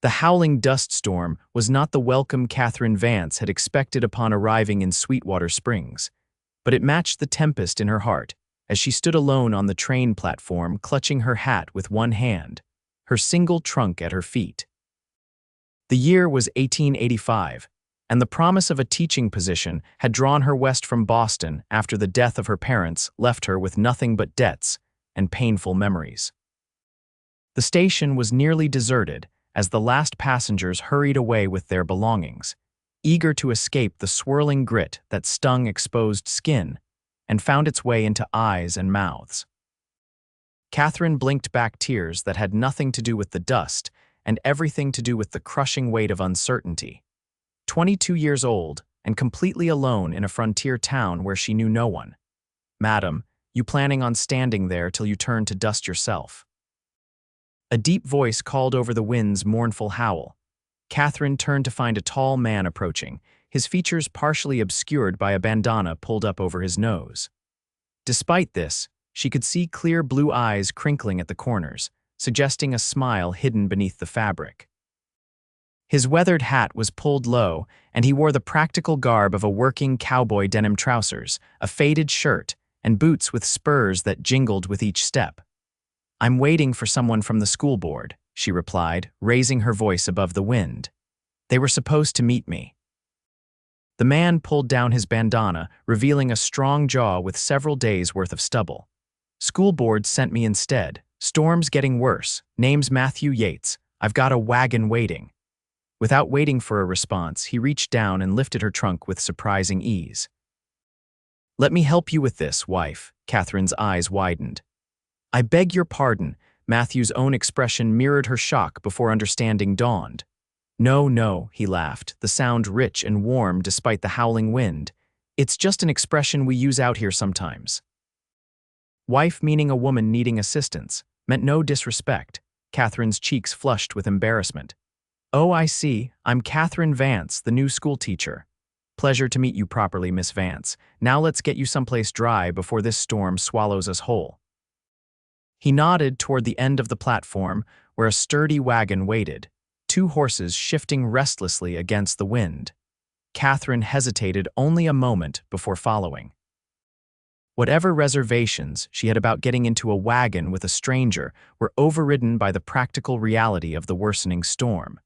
The howling dust storm was not the welcome Katherine Vance had expected upon arriving in Sweetwater Springs, but it matched the tempest in her heart as she stood alone on the train platform, clutching her hat with one hand, her single trunk at her feet. The year was 1885, and the promise of a teaching position had drawn her west from Boston after the death of her parents left her with nothing but debts and painful memories. The station was nearly deserted as the last passengers hurried away with their belongings, eager to escape the swirling grit that stung exposed skin and found its way into eyes and mouths. Katherine blinked back tears that had nothing to do with the dust and everything to do with the crushing weight of uncertainty. 22 years old and completely alone in a frontier town where she knew no one. "Madam, you planning on standing there till you turn to dust yourself?" A deep voice called over the wind's mournful howl. Katherine turned to find a tall man approaching, his features partially obscured by a bandana pulled up over his nose. Despite this, she could see clear blue eyes crinkling at the corners, suggesting a smile hidden beneath the fabric. His weathered hat was pulled low, and he wore the practical garb of a working cowboy: denim trousers, a faded shirt, and boots with spurs that jingled with each step. "I'm waiting for someone from the school board," she replied, raising her voice above the wind. "They were supposed to meet me." The man pulled down his bandana, revealing a strong jaw with several days' worth of stubble. "School board sent me instead. Storm's getting worse. Name's Matthew Yates. I've got a wagon waiting." Without waiting for a response, he reached down and lifted her trunk with surprising ease. "Let me help you with this, wife." Katherine's eyes widened. "I beg your pardon." Matthew's own expression mirrored her shock before understanding dawned. "No, no," he laughed, the sound rich and warm despite the howling wind. "It's just an expression we use out here sometimes." Wife, meaning a woman needing assistance, meant no disrespect. Katherine's cheeks flushed with embarrassment. "Oh, I see. I'm Katherine Vance, the new schoolteacher. Pleasure to meet you properly, Miss Vance. Now let's get you someplace dry before this storm swallows us whole." He nodded toward the end of the platform where a sturdy wagon waited, two horses shifting restlessly against the wind. Katherine hesitated only a moment before following. Whatever reservations she had about getting into a wagon with a stranger were overridden by the practical reality of the worsening storm.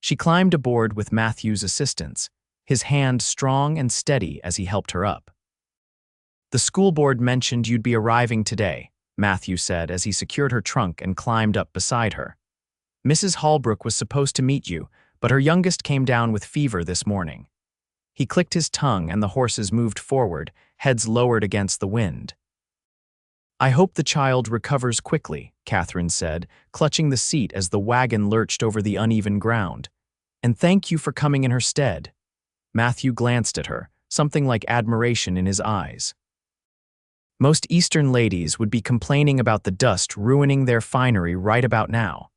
She climbed aboard with Matthew's assistance, his hand strong and steady as he helped her up. "The school board mentioned you'd be arriving today," Matthew said as he secured her trunk and climbed up beside her. "Mrs. Holbrook was supposed to meet you, but her youngest came down with fever this morning." He clicked his tongue and the horses moved forward, heads lowered against the wind. "I hope the child recovers quickly," Katherine said, clutching the seat as the wagon lurched over the uneven ground. "And thank you for coming in her stead." Matthew glanced at her, something like admiration in his eyes. "Most Eastern ladies would be complaining about the dust ruining their finery right about now."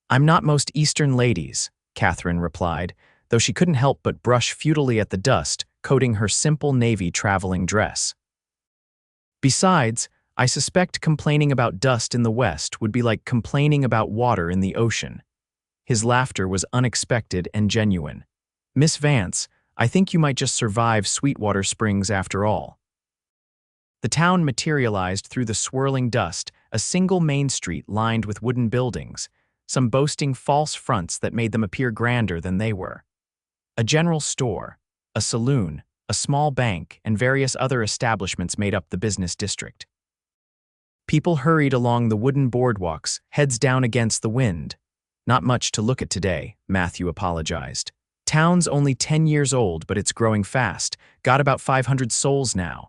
"I'm not most Eastern ladies," Katherine replied, though she couldn't help but brush futilely at the dust coating her simple navy traveling dress. "Besides, I suspect complaining about dust in the West would be like complaining about water in the ocean." His laughter was unexpected and genuine. "Miss Vance, I think you might just survive Sweetwater Springs after all." The town materialized through the swirling dust, a single main street lined with wooden buildings, some boasting false fronts that made them appear grander than they were. A general store, a saloon, a small bank, and various other establishments made up the business district. People hurried along the wooden boardwalks, heads down against the wind. "Not much to look at today," Matthew apologized. "Town's only 10 years old, but it's growing fast. Got about 500 souls now.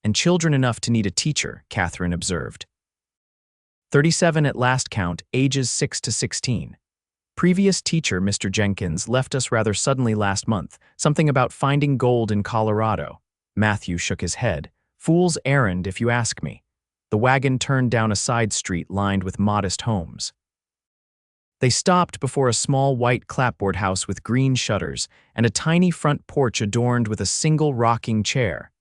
And children enough to need a teacher," Katherine observed. 37 at last count, ages 6 to 16. "Previous teacher, Mr. Jenkins, left us rather suddenly last month. Something about finding gold in Colorado." Matthew shook his head. "Fool's errand, if you ask me." The wagon turned down a side street lined with modest homes. They stopped before a small white clapboard house with green shutters and a tiny front porch adorned with a single rocking chair.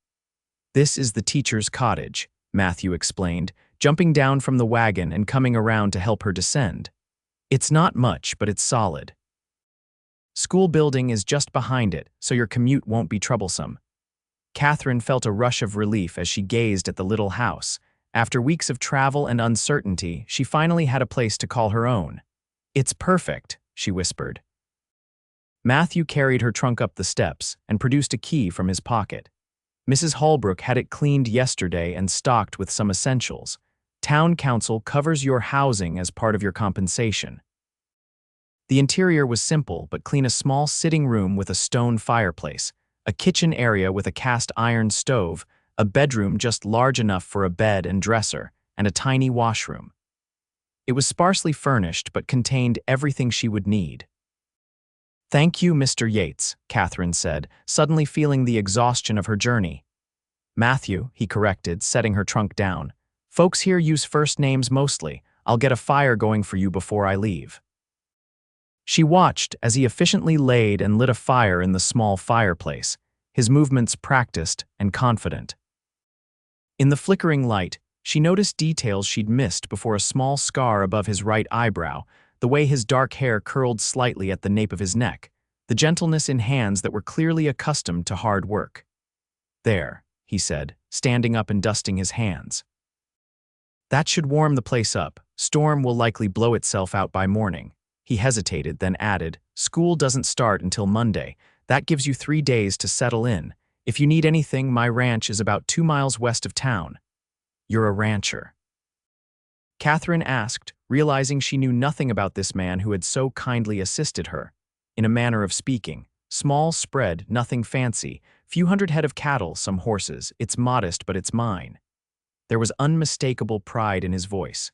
"This is the teacher's cottage," Matthew explained, jumping down from the wagon and coming around to help her descend. It's not much, but it's solid. School building is just behind it, so your commute won't be troublesome. Katherine felt a rush of relief as she gazed at the little house. After weeks of travel and uncertainty, she finally had a place to call her own. "It's perfect," she whispered. Matthew carried her trunk up the steps and produced a key from his pocket. Mrs. Holbrook had it cleaned yesterday and stocked with some essentials. Town council covers your housing as part of your compensation. The interior was simple but clean: a small sitting room with a stone fireplace, a kitchen area with a cast iron stove, a bedroom just large enough for a bed and dresser, and a tiny washroom. It was sparsely furnished but contained everything she would need. "Thank you, Mr. Yates," Katherine said, suddenly feeling the exhaustion of her journey. "Matthew," he corrected, setting her trunk down. "Folks here use first names mostly. I'll get a fire going for you before I leave." She watched as he efficiently laid and lit a fire in the small fireplace, his movements practiced and confident. In the flickering light, she noticed details she'd missed before: a small scar above his right eyebrow, the way his dark hair curled slightly at the nape of his neck, the gentleness in hands that were clearly accustomed to hard work. "There," he said, standing up and dusting his hands. "That should warm the place up. Storm will likely blow itself out by morning." He hesitated, then added, "School doesn't start until Monday. That gives you 3 days to settle in. If you need anything, my ranch is about 2 miles west of town." "You're a rancher?" Katherine asked, realizing she knew nothing about this man who had so kindly assisted her. In a manner of speaking, small spread, nothing fancy, few hundred head of cattle, some horses. "It's modest, but it's mine." There was unmistakable pride in his voice.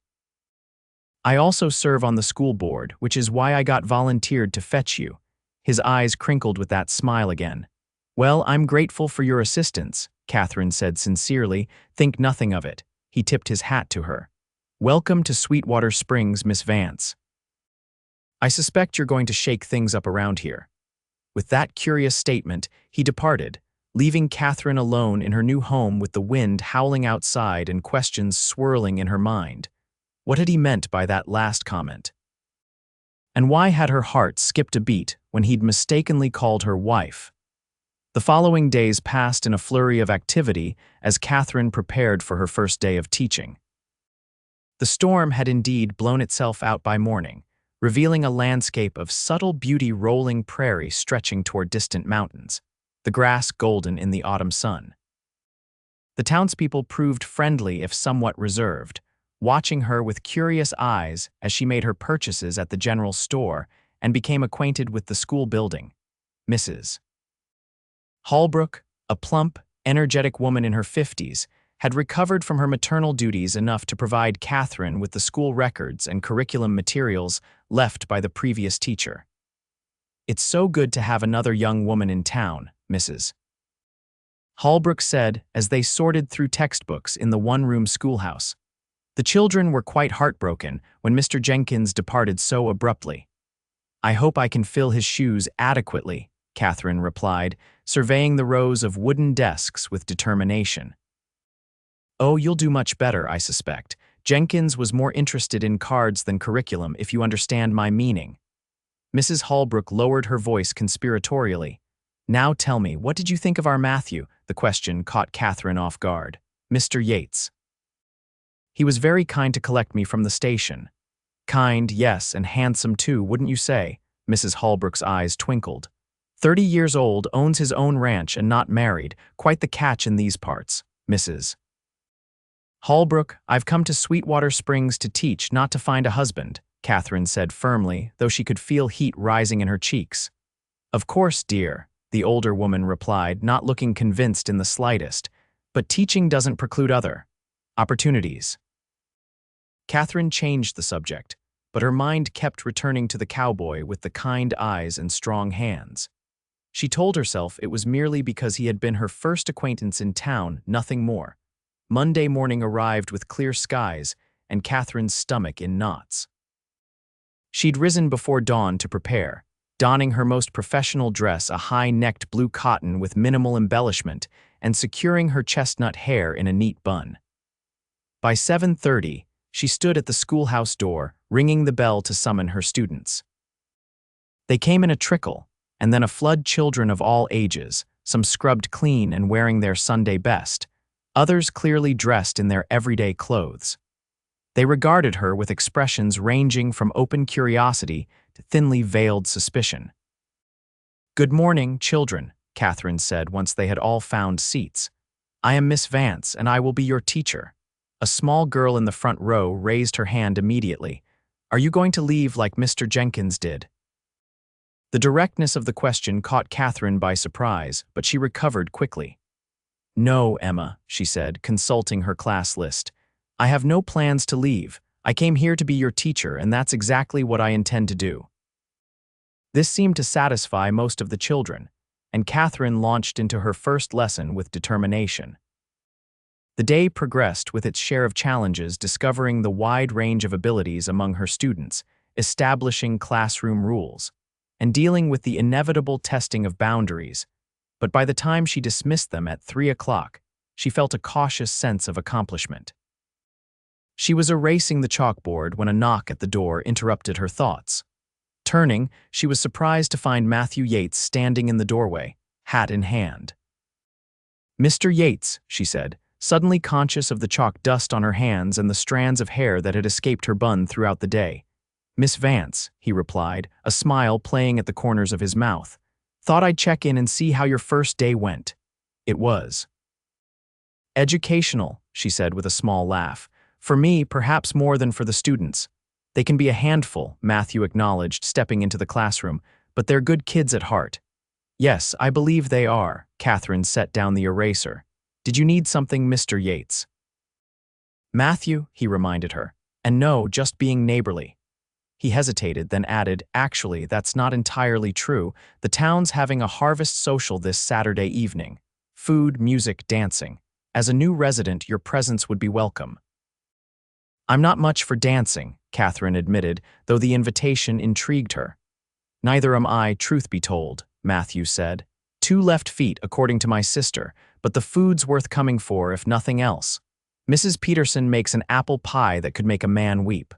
"I also serve on the school board, which is why I got volunteered to fetch you." His eyes crinkled with that smile again. "Well, I'm grateful for your assistance," Katherine said sincerely. "Think nothing of it." He tipped his hat to her. "Welcome to Sweetwater Springs, Miss Vance. I suspect you're going to shake things up around here." With that curious statement, he departed, leaving Katherine alone in her new home with the wind howling outside and questions swirling in her mind. What had he meant by that last comment? And why had her heart skipped a beat when he'd mistakenly called her wife? The following days passed in a flurry of activity as Katherine prepared for her first day of teaching. The storm had indeed blown itself out by morning, revealing a landscape of subtle beauty: rolling prairie stretching toward distant mountains, the grass golden in the autumn sun. The townspeople proved friendly if somewhat reserved, watching her with curious eyes as she made her purchases at the general store and became acquainted with the school building. Mrs. Holbrook, a plump, energetic woman in her 50s, had recovered from her maternal duties enough to provide Katherine with the school records and curriculum materials left by the previous teacher. "It's so good to have another young woman in town," Mrs. Holbrook said as they sorted through textbooks in the one-room schoolhouse. The children were quite heartbroken when Mr. Jenkins departed so abruptly. "I hope I can fill his shoes adequately," Katherine replied, surveying the rows of wooden desks with determination. "Oh, you'll do much better, I suspect. Jenkins was more interested in cards than curriculum, if you understand my meaning." Mrs. Holbrook lowered her voice conspiratorially. "Now tell me, what did you think of our Matthew?" The question caught Katherine off guard. "Mr. Yates. He was very kind to collect me from the station." "Kind, yes, and handsome too, wouldn't you say?" Mrs. Holbrook's eyes twinkled. 30 years old, owns his own ranch and not married. Quite the catch in these parts, Mrs. Holbrook. "I've come to Sweetwater Springs to teach, not to find a husband," Katherine said firmly, though she could feel heat rising in her cheeks. "Of course, dear," the older woman replied, not looking convinced in the slightest, "but teaching doesn't preclude other opportunities." Katherine changed the subject, but her mind kept returning to the cowboy with the kind eyes and strong hands. She told herself it was merely because he had been her first acquaintance in town, nothing more. Monday morning arrived with clear skies and Katherine's stomach in knots. She'd risen before dawn to prepare, donning her most professional dress, a high-necked blue cotton with minimal embellishment, and securing her chestnut hair in a neat bun. By 7:30, she stood at the schoolhouse door, ringing the bell to summon her students. They came in a trickle, and then a flood, children of all ages, some scrubbed clean and wearing their Sunday best, others clearly dressed in their everyday clothes. They regarded her with expressions ranging from open curiosity to thinly veiled suspicion. "Good morning, children," Katherine said once they had all found seats. "I am Miss Vance, and I will be your teacher." A small girl in the front row raised her hand immediately. "Are you going to leave like Mr. Jenkins did?" The directness of the question caught Katherine by surprise, but she recovered quickly. "No, Emma," she said, consulting her class list. "I have no plans to leave. I came here to be your teacher, and that's exactly what I intend to do." This seemed to satisfy most of the children, and Katherine launched into her first lesson with determination. The day progressed with its share of challenges, discovering the wide range of abilities among her students, establishing classroom rules, and dealing with the inevitable testing of boundaries. But by the time she dismissed them at 3 o'clock, she felt a cautious sense of accomplishment. She was erasing the chalkboard when a knock at the door interrupted her thoughts. Turning, she was surprised to find Matthew Yates standing in the doorway, hat in hand. "Mr. Yates," she said, suddenly conscious of the chalk dust on her hands and the strands of hair that had escaped her bun throughout the day. "Miss Vance," he replied, a smile playing at the corners of his mouth. "Thought I'd check in and see how your first day went." It was educational, she said with a small laugh. "For me, perhaps more than for the students. They can be a handful," Matthew acknowledged, stepping into the classroom, "but they're good kids at heart." "Yes, I believe they are." Katherine set down the eraser. "Did you need something, Mr. Yates?" "Matthew," he reminded her, "and no, just being neighborly." He hesitated, then added, "Actually, that's not entirely true. The town's having a harvest social this Saturday evening. Food, music, dancing. As a new resident, your presence would be welcome." "I'm not much for dancing," Katherine admitted, though the invitation intrigued her. "Neither am I, truth be told," Matthew said. "2 left feet, according to my sister, but the food's worth coming for if nothing else. Mrs. Peterson makes an apple pie that could make a man weep."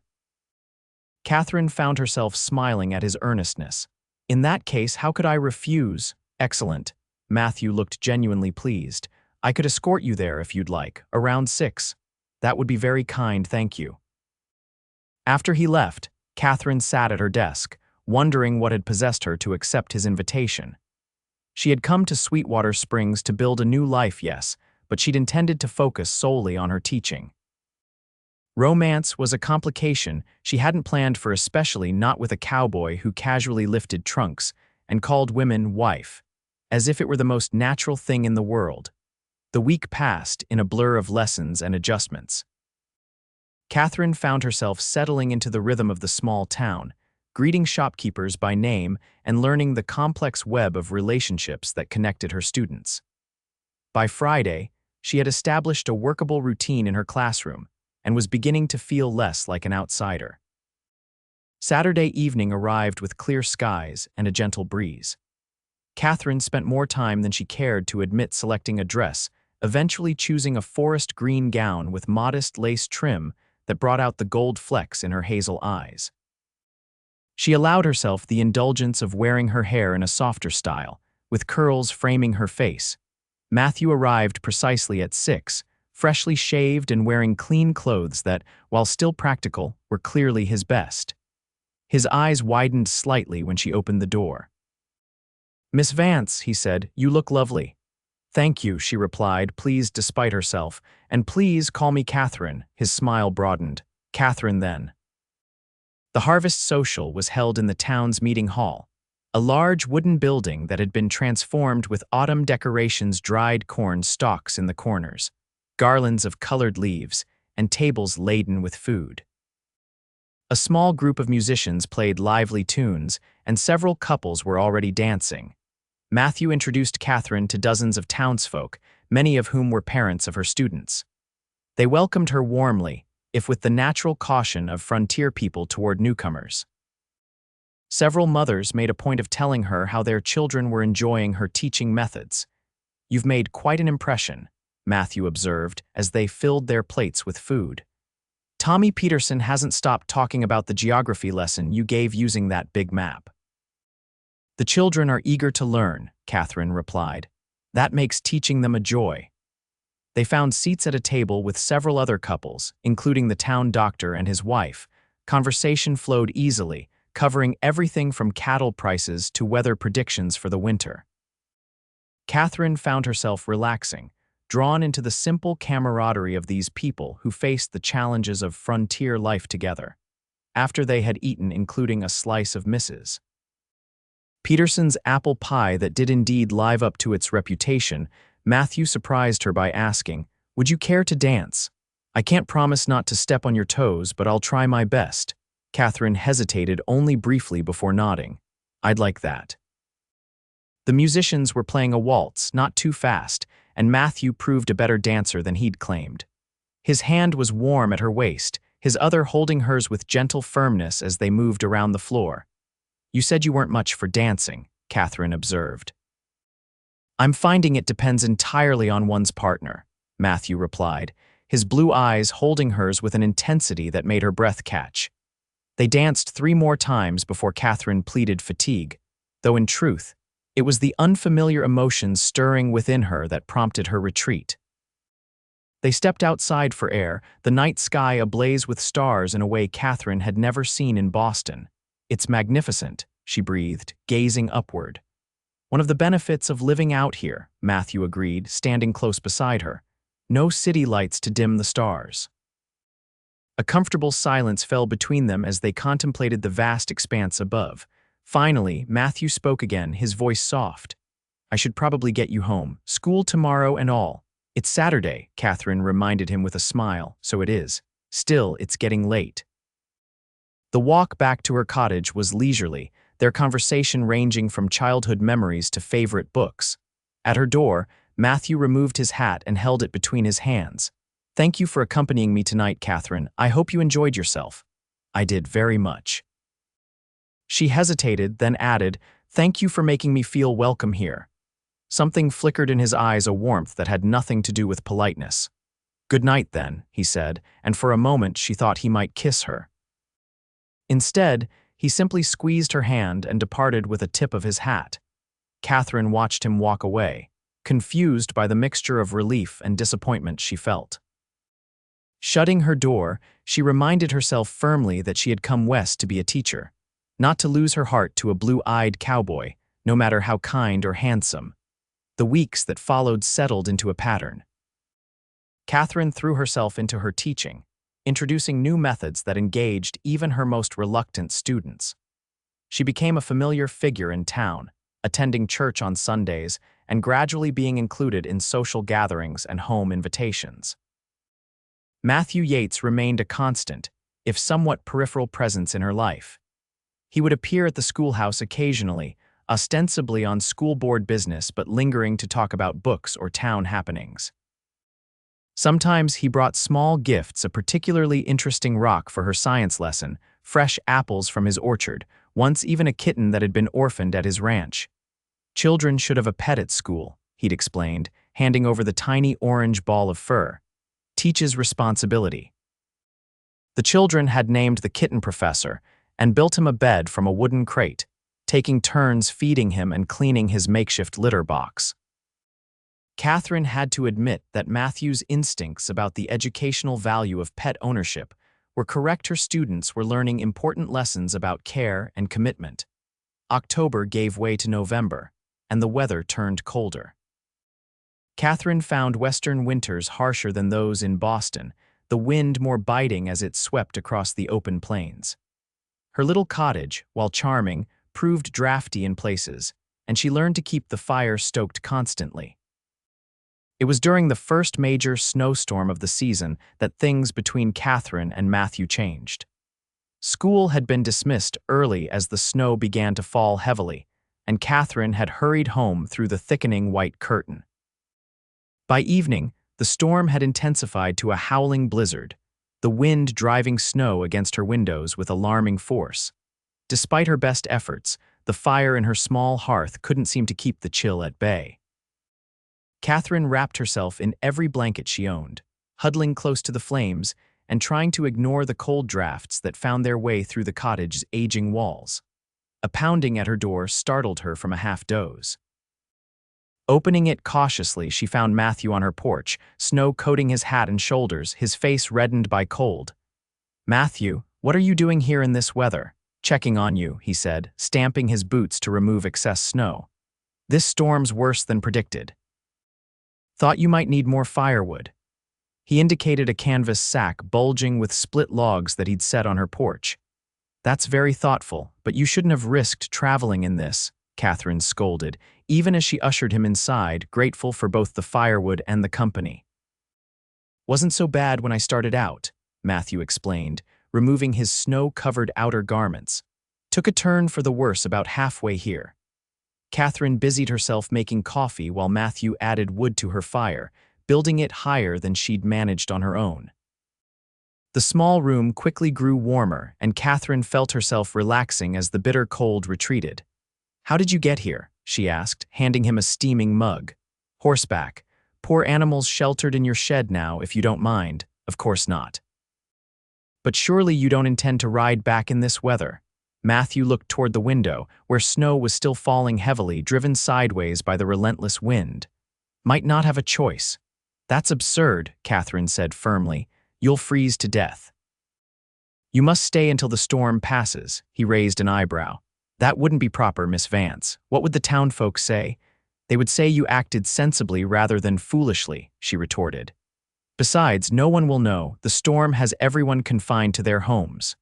Katherine found herself smiling at his earnestness. "In that case, how could I refuse?" "Excellent." Matthew looked genuinely pleased. "I could escort you there if you'd like, around 6. That would be very kind, thank you." After he left, Katherine sat at her desk, wondering what had possessed her to accept his invitation. She had come to Sweetwater Springs to build a new life, yes, but she'd intended to focus solely on her teaching. Romance was a complication she hadn't planned for, especially not with a cowboy who casually lifted trunks and called women wife, as if it were the most natural thing in the world. The week passed in a blur of lessons and adjustments. Katherine found herself settling into the rhythm of the small town, greeting shopkeepers by name and learning the complex web of relationships that connected her students. By Friday, she had established a workable routine in her classroom and was beginning to feel less like an outsider. Saturday evening arrived with clear skies and a gentle breeze. Katherine spent more time than she cared to admit selecting a dress, eventually choosing a forest green gown with modest lace trim that brought out the gold flecks in her hazel eyes. She allowed herself the indulgence of wearing her hair in a softer style, with curls framing her face. Matthew arrived precisely at 6, freshly shaved and wearing clean clothes that, while still practical, were clearly his best. His eyes widened slightly when she opened the door. "Miss Vance," he said, "you look lovely." "Thank you," she replied, pleased despite herself. "And please call me Katherine." His smile broadened. "Katherine, then." The harvest social was held in the town's meeting hall, a large wooden building that had been transformed with autumn decorations, dried corn stalks in the corners, garlands of colored leaves, and tables laden with food. A small group of musicians played lively tunes, and several couples were already dancing. Matthew introduced Katherine to dozens of townsfolk, many of whom were parents of her students. They welcomed her warmly, if with the natural caution of frontier people toward newcomers. Several mothers made a point of telling her how their children were enjoying her teaching methods. "You've made quite an impression," Matthew observed as they filled their plates with food. Tommy Peterson hasn't stopped talking about the geography lesson you gave using that big map. The children are eager to learn, Katherine replied. That makes teaching them a joy. They found seats at a table with several other couples, including the town doctor and his wife. Conversation flowed easily, covering everything from cattle prices to weather predictions for the winter. Katherine found herself relaxing, drawn into the simple camaraderie of these people who faced the challenges of frontier life together. After they had eaten, including a slice of Mrs. Peterson's apple pie that did indeed live up to its reputation, Matthew surprised her by asking, "Would you care to dance? I can't promise not to step on your toes, but I'll try my best." Katherine hesitated only briefly before nodding. "I'd like that." The musicians were playing a waltz, not too fast, and Matthew proved a better dancer than he'd claimed. His hand was warm at her waist, his other holding hers with gentle firmness as they moved around the floor. "You said you weren't much for dancing," Katherine observed. "I'm finding it depends entirely on one's partner," Matthew replied, his blue eyes holding hers with an intensity that made her breath catch. They danced 3 more times before Katherine pleaded fatigue, though in truth, it was the unfamiliar emotions stirring within her that prompted her retreat. They stepped outside for air, the night sky ablaze with stars in a way Katherine had never seen in Boston. "It's magnificent," she breathed, gazing upward. "One of the benefits of living out here," Matthew agreed, standing close beside her. "No city lights to dim the stars." A comfortable silence fell between them as they contemplated the vast expanse above. Finally, Matthew spoke again, his voice soft. "I should probably get you home. School tomorrow and all." "It's Saturday," Katherine reminded him with a smile. "So it is. Still, it's getting late." The walk back to her cottage was leisurely, their conversation ranging from childhood memories to favorite books. At her door, Matthew removed his hat and held it between his hands. "Thank you for accompanying me tonight, Katherine. I hope you enjoyed yourself." "I did very much." She hesitated, then added, "Thank you for making me feel welcome here." Something flickered in his eyes, a warmth that had nothing to do with politeness. "Good night, then," he said, and for a moment she thought he might kiss her. Instead, he simply squeezed her hand and departed with a tip of his hat. Katherine watched him walk away, confused by the mixture of relief and disappointment she felt. Shutting her door, she reminded herself firmly that she had come west to be a teacher, not to lose her heart to a blue-eyed cowboy, no matter how kind or handsome. The weeks that followed settled into a pattern. Katherine threw herself into her teaching, introducing new methods that engaged even her most reluctant students. She became a familiar figure in town, attending church on Sundays and gradually being included in social gatherings and home invitations. Matthew Yates remained a constant, if somewhat peripheral presence in her life. He would appear at the schoolhouse occasionally, ostensibly on school board business but lingering to talk about books or town happenings. Sometimes he brought small gifts, a particularly interesting rock for her science lesson, fresh apples from his orchard, once even a kitten that had been orphaned at his ranch. "Children should have a pet at school," he'd explained, handing over the tiny orange ball of fur. "Teaches responsibility." The children had named the kitten Professor and built him a bed from a wooden crate, taking turns feeding him and cleaning his makeshift litter box. Katherine had to admit that Matthew's instincts about the educational value of pet ownership were correct. Her students were learning important lessons about care and commitment. October gave way to November, and the weather turned colder. Katherine found western winters harsher than those in Boston, the wind more biting as it swept across the open plains. Her little cottage, while charming, proved drafty in places, and she learned to keep the fire stoked constantly. It was during the first major snowstorm of the season that things between Katherine and Matthew changed. School had been dismissed early as the snow began to fall heavily, and Katherine had hurried home through the thickening white curtain. By evening, the storm had intensified to a howling blizzard, the wind driving snow against her windows with alarming force. Despite her best efforts, the fire in her small hearth couldn't seem to keep the chill at bay. Katherine wrapped herself in every blanket she owned, huddling close to the flames, and trying to ignore the cold drafts that found their way through the cottage's aging walls. A pounding at her door startled her from a half-doze. Opening it cautiously, she found Matthew on her porch, snow coating his hat and shoulders, his face reddened by cold. "Matthew, what are you doing here in this weather?" "Checking on you," he said, stamping his boots to remove excess snow. "This storm's worse than predicted. Thought you might need more firewood." He indicated a canvas sack bulging with split logs that he'd set on her porch. "That's very thoughtful, but you shouldn't have risked traveling in this," Katherine scolded, even as she ushered him inside, grateful for both the firewood and the company. "Wasn't so bad when I started out," Matthew explained, removing his snow-covered outer garments. "Took a turn for the worse about halfway here." Katherine busied herself making coffee while Matthew added wood to her fire, building it higher than she'd managed on her own. The small room quickly grew warmer, and Katherine felt herself relaxing as the bitter cold retreated. "How did you get here?" she asked, handing him a steaming mug. "Horseback. Poor animals sheltered in your shed now, if you don't mind." "Of course not." "But surely you don't intend to ride back in this weather?" Matthew looked toward the window, where snow was still falling heavily, driven sideways by the relentless wind. "Might not have a choice." "That's absurd," Katherine said firmly. "You'll freeze to death." "You must stay until the storm passes," he raised an eyebrow. "That wouldn't be proper, Miss Vance. What would the townfolk say?" "They would say you acted sensibly rather than foolishly," she retorted. "Besides, no one will know. The storm has everyone confined to their homes."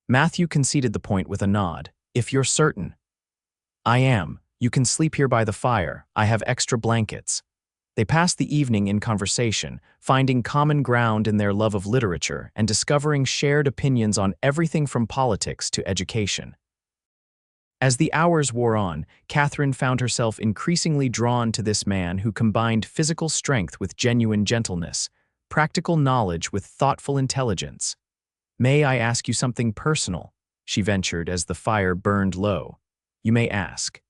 Matthew conceded the point with a nod. "If you're certain." "I am. You can sleep here by the fire. I have extra blankets." They passed the evening in conversation, finding common ground in their love of literature and discovering shared opinions on everything from politics to education. As the hours wore on, Katherine found herself increasingly drawn to this man who combined physical strength with genuine gentleness, practical knowledge with thoughtful intelligence. "May I ask you something personal?" she ventured as the fire burned low. "You may ask."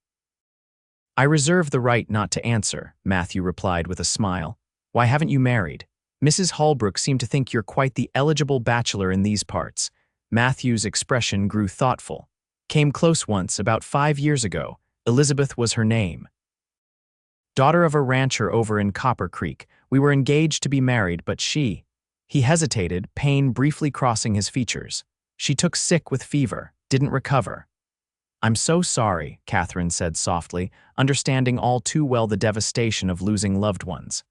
"I reserve the right not to answer," Matthew replied with a smile. "Why haven't you married? Mrs. Holbrook seemed to think you're quite the eligible bachelor in these parts." Matthew's expression grew thoughtful. "Came close once, about 5 years ago. Elizabeth was her name. Daughter of a rancher over in Copper Creek. We were engaged to be married, but she—" He hesitated, pain briefly crossing his features. "She took sick with fever, didn't recover." "I'm so sorry," Katherine said softly, understanding all too well the devastation of losing loved ones.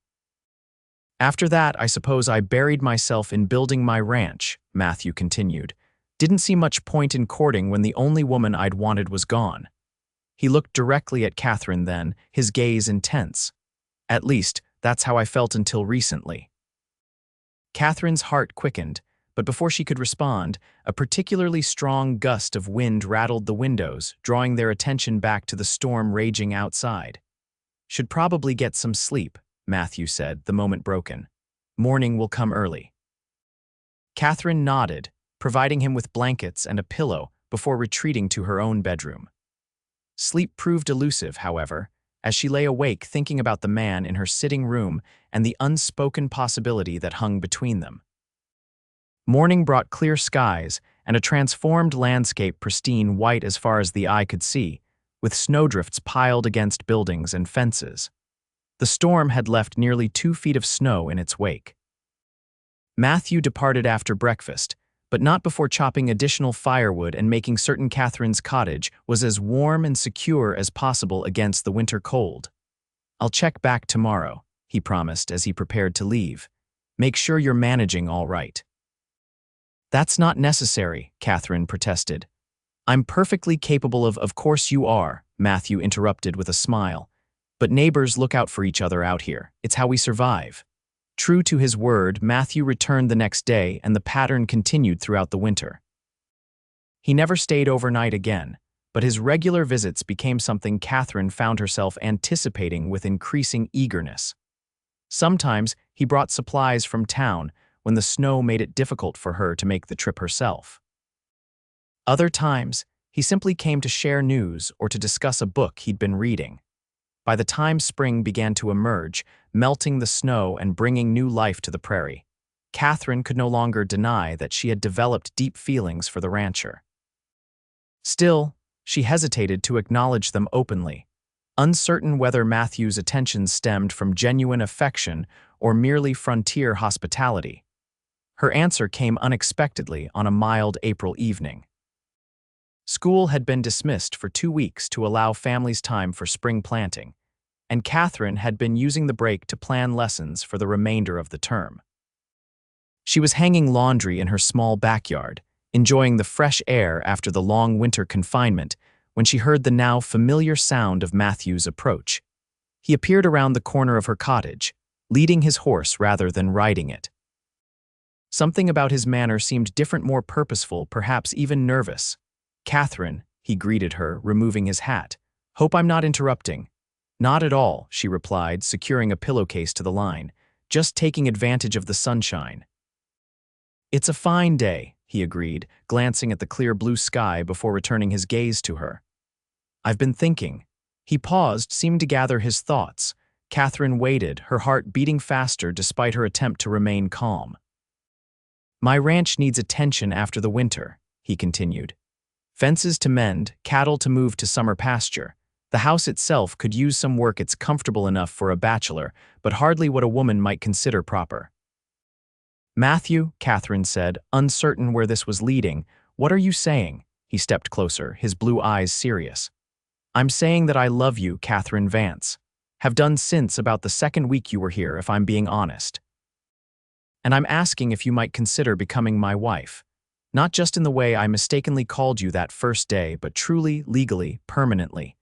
"After that, I suppose I buried myself in building my ranch," Matthew continued. "Didn't see much point in courting when the only woman I'd wanted was gone." He looked directly at Katherine then, his gaze intense. "At least, that's how I felt until recently." Katherine's heart quickened, but before she could respond, a particularly strong gust of wind rattled the windows, drawing their attention back to the storm raging outside. "Should probably get some sleep," Matthew said, the moment broken. "Morning will come early." Katherine nodded, providing him with blankets and a pillow before retreating to her own bedroom. Sleep proved elusive, however, as she lay awake thinking about the man in her sitting room and the unspoken possibility that hung between them. Morning brought clear skies and a transformed landscape pristine white as far as the eye could see, with snowdrifts piled against buildings and fences. The storm had left nearly 2 feet of snow in its wake. Matthew departed after breakfast, but not before chopping additional firewood and making certain Katherine's cottage was as warm and secure as possible against the winter cold. "I'll check back tomorrow," he promised as he prepared to leave. "Make sure you're managing all right." "That's not necessary," Katherine protested. "I'm perfectly capable of course you are," Matthew interrupted with a smile. "But neighbors look out for each other out here. It's how we survive." True to his word, Matthew returned the next day, and the pattern continued throughout the winter. He never stayed overnight again, but his regular visits became something Katherine found herself anticipating with increasing eagerness. Sometimes he brought supplies from town when the snow made it difficult for her to make the trip herself. Other times, he simply came to share news or to discuss a book he'd been reading. By the time spring began to emerge, melting the snow and bringing new life to the prairie, Katherine could no longer deny that she had developed deep feelings for the rancher. Still, she hesitated to acknowledge them openly, uncertain whether Matthew's attention stemmed from genuine affection or merely frontier hospitality. Her answer came unexpectedly on a mild April evening. School had been dismissed for 2 weeks to allow families time for spring planting, and Katherine had been using the break to plan lessons for the remainder of the term. She was hanging laundry in her small backyard, enjoying the fresh air after the long winter confinement, when she heard the now familiar sound of Matthew's approach. He appeared around the corner of her cottage, leading his horse rather than riding it. Something about his manner seemed different, more purposeful, perhaps even nervous. "Katherine," he greeted her, removing his hat. "Hope I'm not interrupting." "Not at all," she replied, securing a pillowcase to the line. "Just taking advantage of the sunshine." "It's a fine day," he agreed, glancing at the clear blue sky before returning his gaze to her. "I've been thinking." He paused, seeming to gather his thoughts. Katherine waited, her heart beating faster despite her attempt to remain calm. "My ranch needs attention after the winter," he continued. "Fences to mend, cattle to move to summer pasture. The house itself could use some work. It's comfortable enough for a bachelor, but hardly what a woman might consider proper." "Matthew," Katherine said, uncertain where this was leading, "what are you saying?" He stepped closer, his blue eyes serious. "I'm saying that I love you, Katherine Vance. Have done since about the second week you were here, if I'm being honest. And I'm asking if you might consider becoming my wife. Not just in the way I mistakenly called you that first day, but truly, legally, permanently."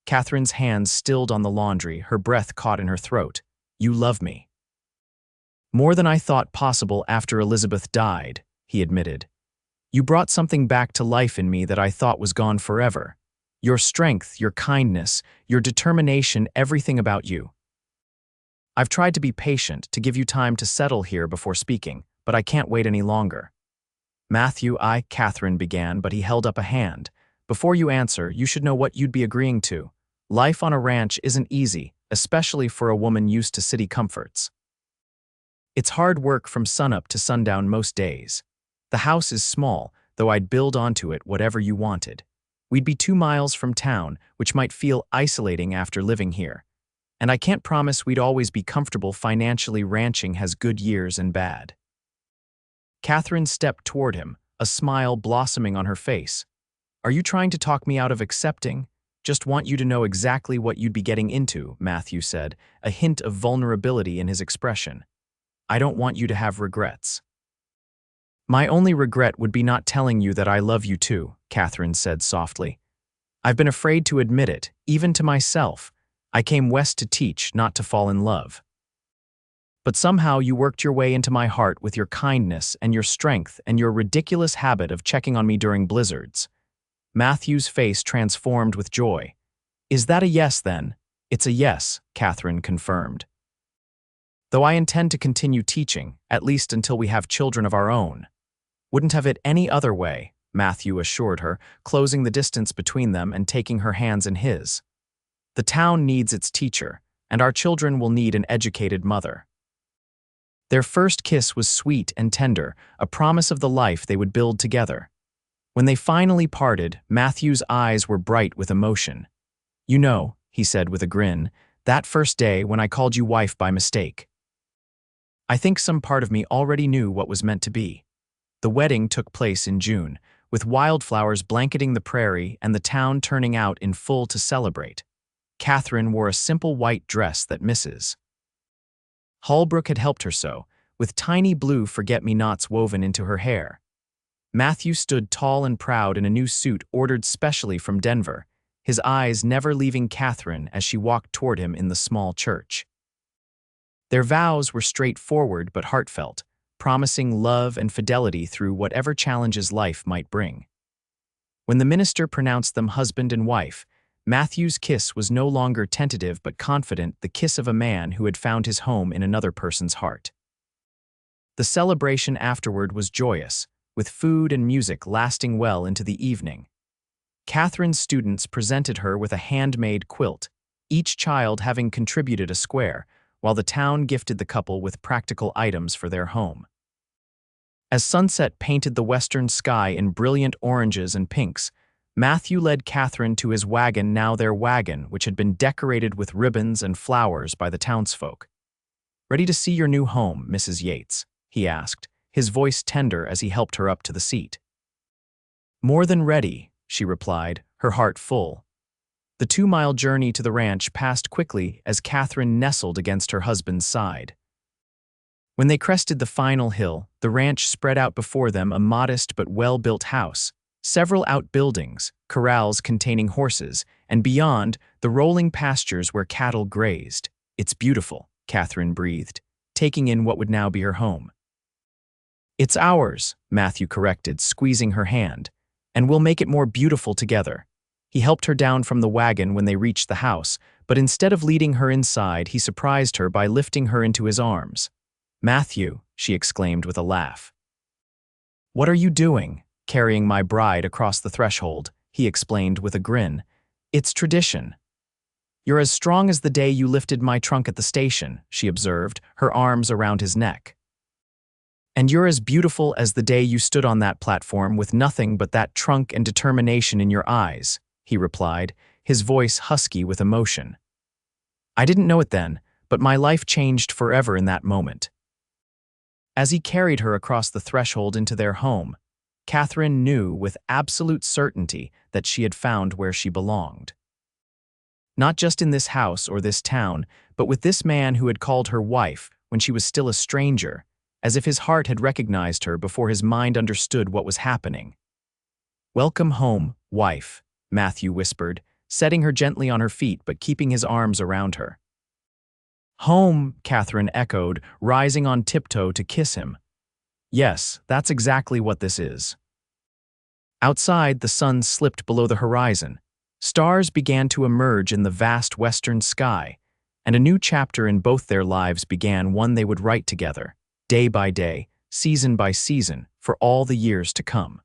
Katherine's hands stilled on the laundry, her breath caught in her throat. "You love me." "More than I thought possible after Elizabeth died," he admitted. "You brought something back to life in me that I thought was gone forever. Your strength, your kindness, your determination, everything about you. I've tried to be patient, to give you time to settle here before speaking, but I can't wait any longer." "Matthew, Katherine began, but he held up a hand. "Before you answer, you should know what you'd be agreeing to. Life on a ranch isn't easy, especially for a woman used to city comforts. It's hard work from sunup to sundown most days. The house is small, though I'd build onto it whatever you wanted. We'd be 2 miles from town, which might feel isolating after living here. And I can't promise we'd always be comfortable financially. Ranching has good years and bad." Katherine stepped toward him, a smile blossoming on her face. "Are you trying to talk me out of accepting? Just want you to know exactly what you'd be getting into," Matthew said, a hint of vulnerability in his expression. "I don't want you to have regrets." "My only regret would be not telling you that I love you too," Katherine said softly. "I've been afraid to admit it, even to myself. I came west to teach, not to fall in love. But somehow you worked your way into my heart with your kindness and your strength and your ridiculous habit of checking on me during blizzards." Matthew's face transformed with joy. "Is that a yes, then?" "It's a yes," Katherine confirmed. "Though I intend to continue teaching, at least until we have children of our own." "Wouldn't have it any other way," Matthew assured her, closing the distance between them and taking her hands in his. "The town needs its teacher, and our children will need an educated mother." Their first kiss was sweet and tender, a promise of the life they would build together. When they finally parted, Matthew's eyes were bright with emotion. "You know," he said with a grin, "that first day when I called you wife by mistake. I think some part of me already knew what was meant to be." The wedding took place in June, with wildflowers blanketing the prairie and the town turning out in full to celebrate. Katherine wore a simple white dress that Mrs. Holbrook had helped her sew, with tiny blue forget-me-nots woven into her hair. Matthew stood tall and proud in a new suit ordered specially from Denver, his eyes never leaving Katherine as she walked toward him in the small church. Their vows were straightforward but heartfelt, promising love and fidelity through whatever challenges life might bring. When the minister pronounced them husband and wife, Matthew's kiss was no longer tentative but confident, the kiss of a man who had found his home in another person's heart. The celebration afterward was joyous, with food and music lasting well into the evening. Katherine's students presented her with a handmade quilt, each child having contributed a square, while the town gifted the couple with practical items for their home. As sunset painted the western sky in brilliant oranges and pinks, Matthew led Katherine to his wagon, now their wagon, which had been decorated with ribbons and flowers by the townsfolk. "Ready to see your new home, Mrs. Yates?" he asked, his voice tender as he helped her up to the seat. "More than ready," she replied, her heart full. The 2-mile journey to the ranch passed quickly as Katherine nestled against her husband's side. When they crested the final hill, the ranch spread out before them, a modest but well-built house, several outbuildings, corrals containing horses, and beyond, the rolling pastures where cattle grazed. "It's beautiful," Katherine breathed, taking in what would now be her home. "It's ours," Matthew corrected, squeezing her hand, "and we'll make it more beautiful together." He helped her down from the wagon when they reached the house, but instead of leading her inside, he surprised her by lifting her into his arms. "Matthew," she exclaimed with a laugh. "What are you doing, carrying my bride across the threshold?" he explained with a grin. "It's tradition." "You're as strong as the day you lifted my trunk at the station," she observed, her arms around his neck. "And you're as beautiful as the day you stood on that platform with nothing but that trunk and determination in your eyes," he replied, his voice husky with emotion. "I didn't know it then, but my life changed forever in that moment." As he carried her across the threshold into their home, Katherine knew with absolute certainty that she had found where she belonged. Not just in this house or this town, but with this man who had called her wife when she was still a stranger, as if his heart had recognized her before his mind understood what was happening. "Welcome home, wife," Matthew whispered, setting her gently on her feet but keeping his arms around her. "Home," Katherine echoed, rising on tiptoe to kiss him. "Yes, that's exactly what this is." Outside, the sun slipped below the horizon. Stars began to emerge in the vast western sky, and a new chapter in both their lives began, one they would write together, day by day, season by season, for all the years to come.